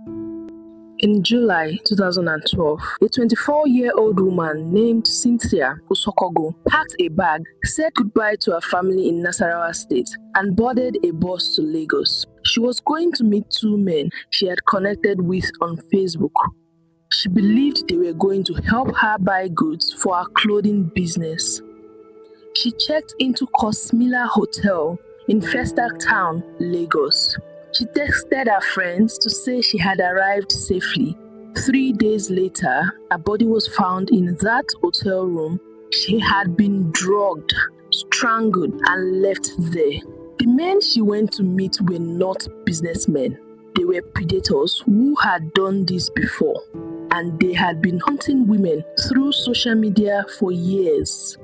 In July 2012, a 24-year-old woman named Cynthia Osokogu packed a bag, said goodbye to her family in Nasarawa State, and boarded a bus to Lagos. She was going to meet two men she had connected with on Facebook. She believed they were going to help her buy goods for her clothing business. She checked into Cosmila Hotel in Festac Town, Lagos. She texted her friends to say she had arrived safely. 3 days later, her body was found in that hotel room. She had been drugged, strangled, and left there. The men she went to meet were not businessmen. They were predators who had done this before, and they had been hunting women through social media for years.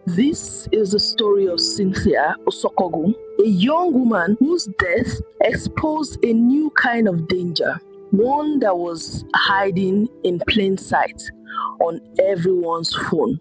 This is the story of Cynthia Osokogu, a young woman whose death exposed a new kind of danger, one that was hiding in plain sight on everyone's phone.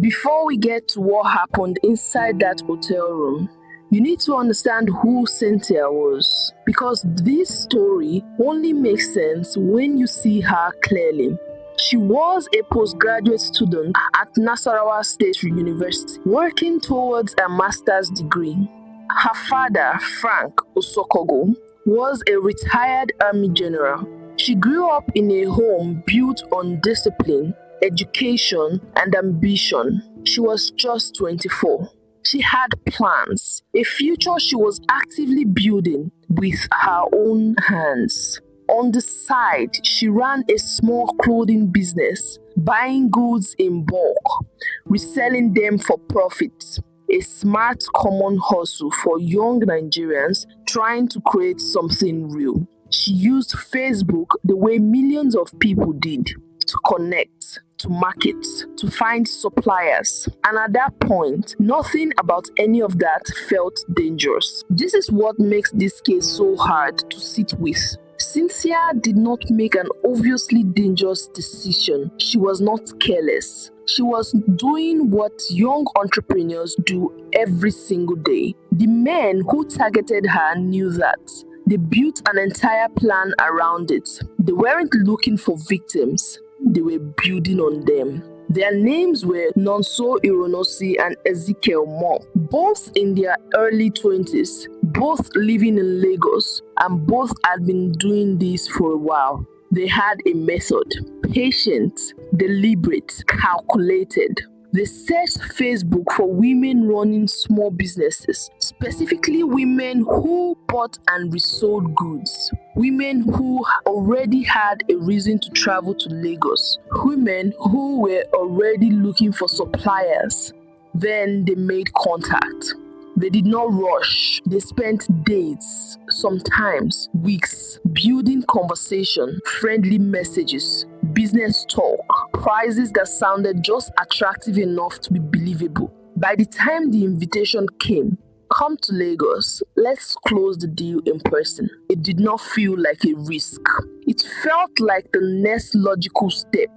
Before we get to what happened inside that hotel room, you need to understand who Cynthia was, because this story only makes sense when you see her clearly. She was a postgraduate student at Nasarawa State University, working towards a master's degree. Her father, Frank Osokogu, was a retired army general. She grew up in a home built on discipline, education, and ambition. She was just 24. She had plans, a future she was actively building with her own hands. On the side, she ran a small clothing business, buying goods in bulk, reselling them for profit. A smart common hustle for young Nigerians trying to create something real. She used Facebook the way millions of people did, to connect, to market, to find suppliers. And at that point, nothing about any of that felt dangerous. This is what makes this case so hard to sit with. Cynthia did not make an obviously dangerous decision. She was not careless. She was doing what young entrepreneurs do every single day. The men who targeted her knew that. They built an entire plan around it. They weren't looking for victims. They were building on them. Their names were Nonso Ironosi and Ezekiel Mo, both in their early 20s, both living in Lagos, and both had been doing this for a while. They had a method, patient, deliberate, calculated. They searched Facebook for women running small businesses, specifically women who bought and resold goods, women who already had a reason to travel to Lagos, women who were already looking for suppliers. Then they made contact. They did not rush. They spent days, sometimes weeks, building conversation, friendly messages, business talk, prices that sounded just attractive enough to be believable. By the time the invitation came, come to Lagos, let's close the deal in person, it did not feel like a risk. It felt like the next logical step.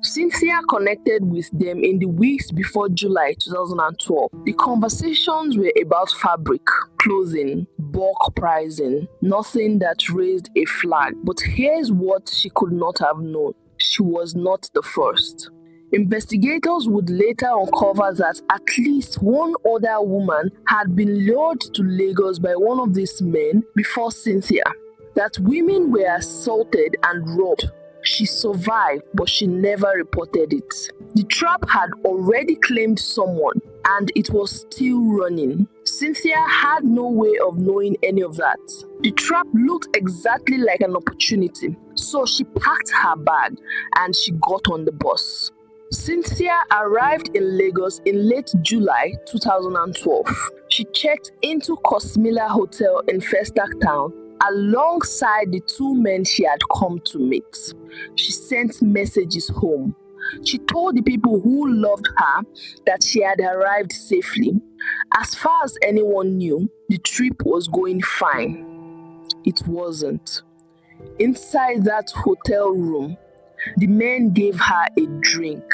Cynthia connected with them in the weeks before July 2012. The conversations were about fabric, clothing, bulk pricing, nothing that raised a flag. But here's what she could not have known. She was not the first. Investigators would later uncover that at least one other woman had been lured to Lagos by one of these men before Cynthia. That women were assaulted and robbed. She survived, but she never reported it. The trap had already claimed someone, and it was still running. Cynthia had no way of knowing any of that. The trap looked exactly like an opportunity, so she packed her bag and she got on the bus. Cynthia arrived in Lagos in late July 2012. She checked into Cosmila Hotel in Festac Town alongside the two men she had come to meet. She sent messages home. She told the people who loved her that she had arrived safely. As far as anyone knew, the trip was going fine. It wasn't. Inside that hotel room, the men gave her a drink.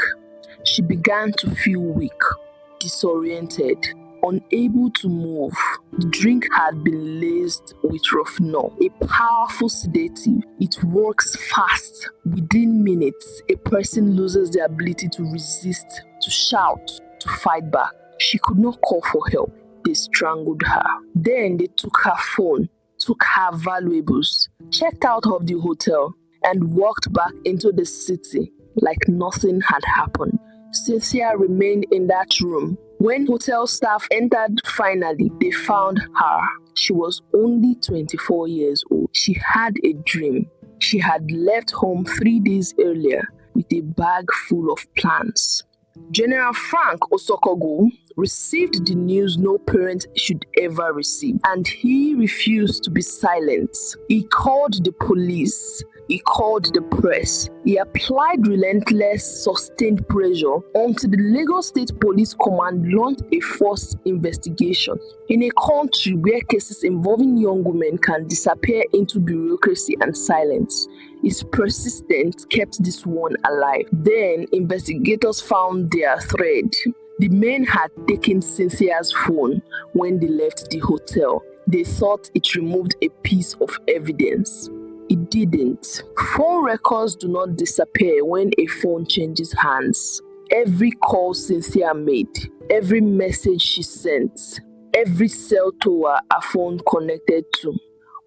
She began to feel weak, disoriented, unable to move. The drink had been laced with rohypnol, a powerful sedative. It works fast. Within minutes, a person loses the ability to resist, to shout, to fight back. She could not call for help. They strangled her. Then they took her phone, took her valuables, checked out of the hotel, and walked back into the city like nothing had happened. Cynthia remained in that room. When hotel staff entered finally, they found her. She was only 24 years old. She had a dream. She had left home 3 days earlier with a bag full of plans. General Frank Osokogu received the news no parent should ever receive, and he refused to be silent. He called the police. He called the press. He applied relentless, sustained pressure until the Lagos State Police Command launched a forced investigation. In a country where cases involving young women can disappear into bureaucracy and silence, his persistence kept this one alive. Then investigators found their thread. The men had taken Cynthia's phone when they left the hotel. They thought it removed a piece of evidence. It didn't. Phone records do not disappear when a phone changes hands. Every call Cynthia made, every message she sent, every cell tower her phone connected to,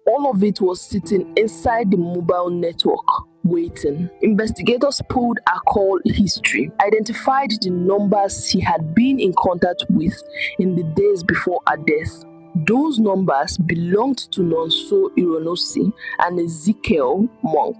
all of it was sitting inside the mobile network, waiting. Investigators pulled her call history, identified the numbers she had been in contact with in the days before her death. Those numbers belonged to Nonso Ironosi and Ezekiel Monk.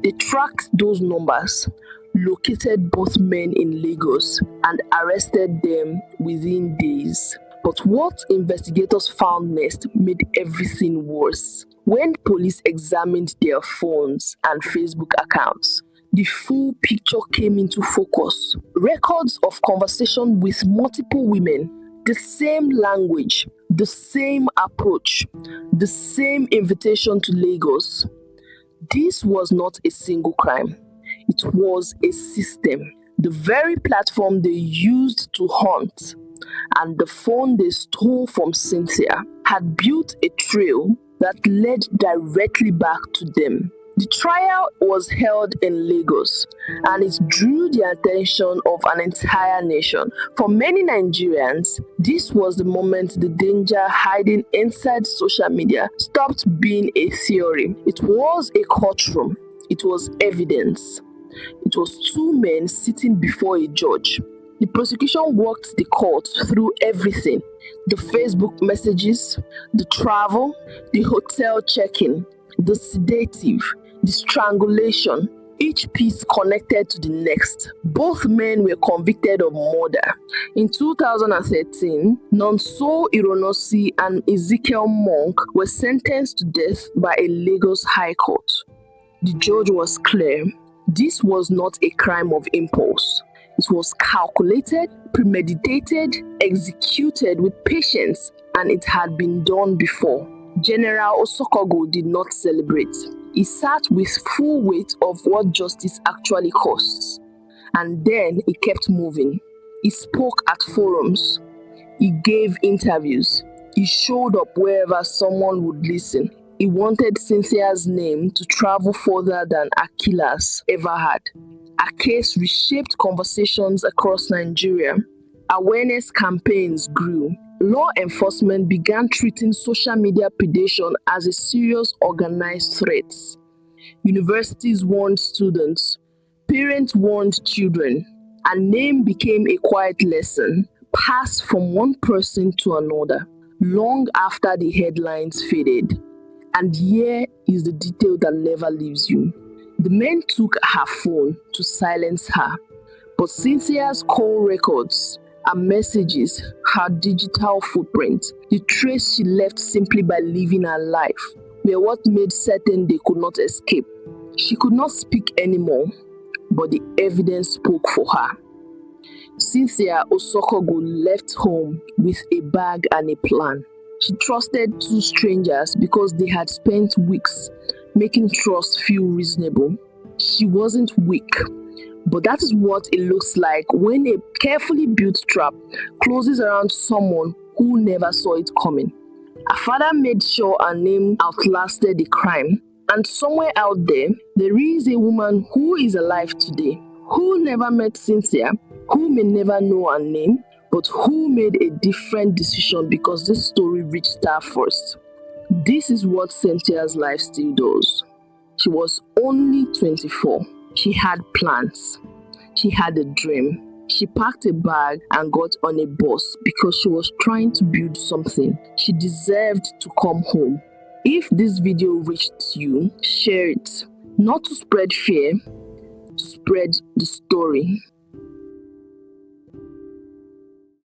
They tracked those numbers, located both men in Lagos, and arrested them within days. But what investigators found next made everything worse. When police examined their phones and Facebook accounts, the full picture came into focus. Records of conversation with multiple women, the same language, the same approach, the same invitation to Lagos. This was not a single crime. It was a system. The very platform they used to hunt and the phone they stole from Cynthia had built a trail that led directly back to them. The trial was held in Lagos, and it drew the attention of an entire nation. For many Nigerians, this was the moment the danger hiding inside social media stopped being a theory. It was a courtroom. It was evidence. It was two men sitting before a judge. The prosecution walked the court through everything: the Facebook messages, the travel, the hotel check-in, the sedative, the strangulation, each piece connected to the next. Both men were convicted of murder. In 2013, Nonso Ironosi and Ezekiel Monk were sentenced to death by a Lagos High Court. The judge was clear. This was not a crime of impulse. It was calculated, premeditated, executed with patience, and it had been done before. General Osokogu did not celebrate. He sat with full weight of what justice actually costs. And then he kept moving. He spoke at forums. He gave interviews. He showed up wherever someone would listen. He wanted Cynthia's name to travel further than Akila's ever had. Her case reshaped conversations across Nigeria. Awareness campaigns grew. Law enforcement began treating social media predation as a serious organized threat. Universities warned students. Parents warned children. A name became a quiet lesson, passed from one person to another, long after the headlines faded. And here is the detail that never leaves you. The men took her phone to silence her, but Cynthia's call records, her messages, her digital footprint, the trace she left simply by living her life, were what made certain they could not escape. She could not speak anymore, but the evidence spoke for her. Cynthia Osokogu left home with a bag and a plan. She trusted two strangers because they had spent weeks making trust feel reasonable. She wasn't weak, but that is what it looks like when a carefully built trap closes around someone who never saw it coming. Her father made sure her name outlasted the crime. And somewhere out there is a woman who is alive today, who never met Cynthia, who may never know her name, but who made a different decision because this story reached her first. This is what Cynthia's life still does. She was only 24. She had plans. She had a dream. She packed a bag and got on a bus because she was trying to build something. She deserved to come home. If this video reached you, share it. Not to spread fear, to spread the story.